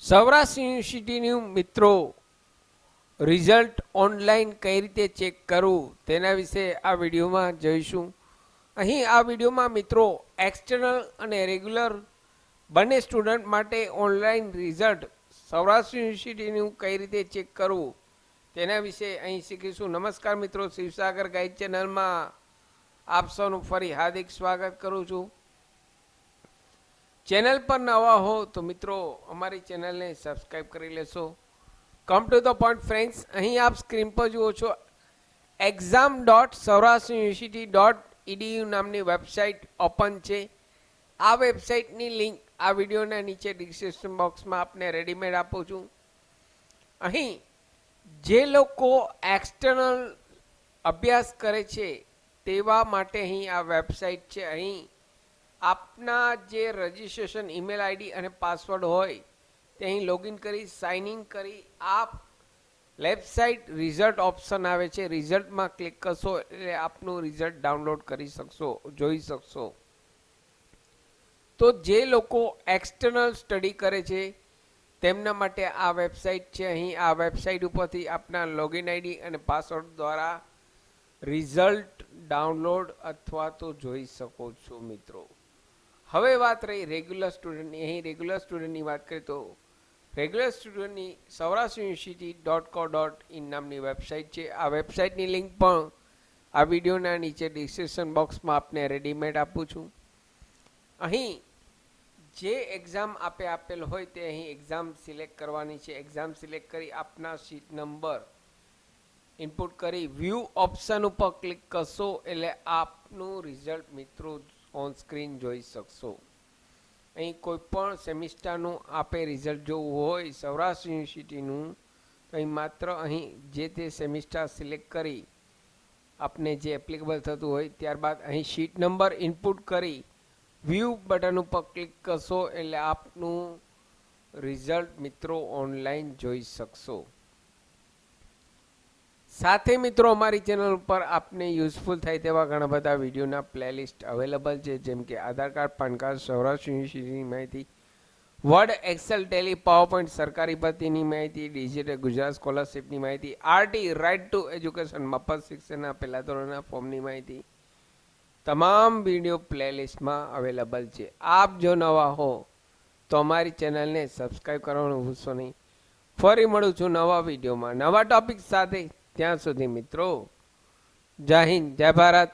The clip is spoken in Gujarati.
સૌરાષ્ટ્ર યુનિવર્સિટીનું મિત્રો રિઝલ્ટ ઓનલાઈન કઈ રીતે ચેક કરવું તેના વિશે આ વિડીયોમાં જોઈશું. અહીં આ વિડીયોમાં મિત્રો એક્સટર્નલ અને રેગ્યુલર બંને સ્ટુડન્ટ માટે ઓનલાઈન રિઝલ્ટ સૌરાષ્ટ્ર યુનિવર્સિટીનું કઈ રીતે ચેક કરવું તેના વિશે અહીં શીખીશું. નમસ્કાર મિત્રો, શિવસાગર ગાઈડ ચેનલમાં આપ સૌનું ફરી હાર્દિક સ્વાગત કરું છું. ચેનલ પર નવા હો તો મિત્રો અમારી ચેનલને સબસ્ક્રાઈબ કરી લેશો. Come to the point friends, અહીં આપ સ્ક્રીન પર જુઓ છો exam.saurashtrauniversity.edu નામની વેબસાઇટ ઓપન છે. આ વેબસાઇટની લિંક આ વિડીયોના નીચે ડિસ્ક્રિપ્શન બોક્સમાં આપને રેડીમેડ આપું છું. અહીં જે લોકો એક્સટર્નલ અભ્યાસ કરે છે તેવા માટે અહીં આ વેબસાઇટ છે. અહીં આપના જે રજિસ્ટ્રેશન ઈમેલ આઈડી અને પાસવર્ડ હોય તે અહીં લોગિન કરી સાઇન ઇન કરી આપ લેફ્ટ સાઈડ રિઝલ્ટ ઓપ્શન આવે છે, રિઝલ્ટમાં ક્લિક કરશો એટલે આપનું રિઝલ્ટ ડાઉનલોડ કરી શકશો, જોઈ શકશો. તો જે લોકો એક્સટર્નલ સ્ટડી કરે છે તેમના માટે આ વેબસાઇટ છે. અહીં આ વેબસાઇટ ઉપરથી આપના લોગિન આઈડી અને પાસવર્ડ દ્વારા રિઝલ્ટ ડાઉનલોડ અથવા તો જોઈ શકો છો મિત્રો. હવે વાત રહી રેગ્યુલર સ્ટુડન્ટની. અહીં રેગ્યુલર સ્ટુડન્ટની વાત કરીએ તો રેગ્યુલર સ્ટુડન્ટની saurashtrauniversity.co.in નામની વેબસાઇટ છે. આ વેબસાઇટની લિંક પણ આ વિડીયોના નીચે ડિસ્ક્રિપ્શન બોક્સમાં આપને રેડીમેડ આપું છું. અહીં જે એક્ઝામ આપે આપેલ હોય તે અહીં એક્ઝામ સિલેક્ટ કરવાની છે. એક્ઝામ સિલેક્ટ કરી આપના સીટ નંબર ઇનપુટ કરી વ્યૂ ઓપ્શન ઉપર ક્લિક કરશો એટલે આપનું રિઝલ્ટ મિત્રો ઓન સ્ક્રીન જોઈ શકશો. અહીં કોઈ પણ સેમિસ્ટરનું આપે રિઝલ્ટ જોવું હોય સૌરાષ્ટ્ર યુનિવર્સિટીનું તો અહીં માત્ર અહીં જે તે સેમિસ્ટર સિલેક્ટ કરી આપને જે એપ્લિકેબલ થતું હોય ત્યારબાદ અહીં શીટ નંબર ઇનપુટ કરી વ્યૂ બટન ઉપર ક્લિક કરશો એટલે આપનું રિઝલ્ટ મિત્રો ઓનલાઈન જોઈ શકશો. સાથે મિત્રો અમારી ચેનલ ઉપર આપને યુઝફુલ થાય તેવા ઘણા બધા વિડીયોના પ્લેલિસ્ટ અવેલેબલ છે, જેમ કે આધાર કાર્ડ, પાન કાર્ડ, સૌરાષ્ટ્ર યુનિવર્સિટીની માહિતી, વર્ડ, એક્સેલ, ટેલી, પાવરપોઈન્ટ, સરકારી ભરતીની માહિતી, ડિજિટલ ગુજરાત સ્કોલરશિપની માહિતી, આરટી રાઇટ ટુ એજ્યુકેશન મફત શિક્ષણના પહેલા ધોરણના ફોર્મની માહિતી તમામ વિડીયો પ્લેલિસ્ટમાં અવેલેબલ છે. આપ જો નવા હો તો અમારી ચેનલને સબસ્ક્રાઈબ કરવાનું ભૂલશો નહીં. ફરી મળું છું નવા વિડીયોમાં નવા ટોપિક સાથે. ત્યાં સુધી મિત્રો જય હિન્દ, જય ભારત.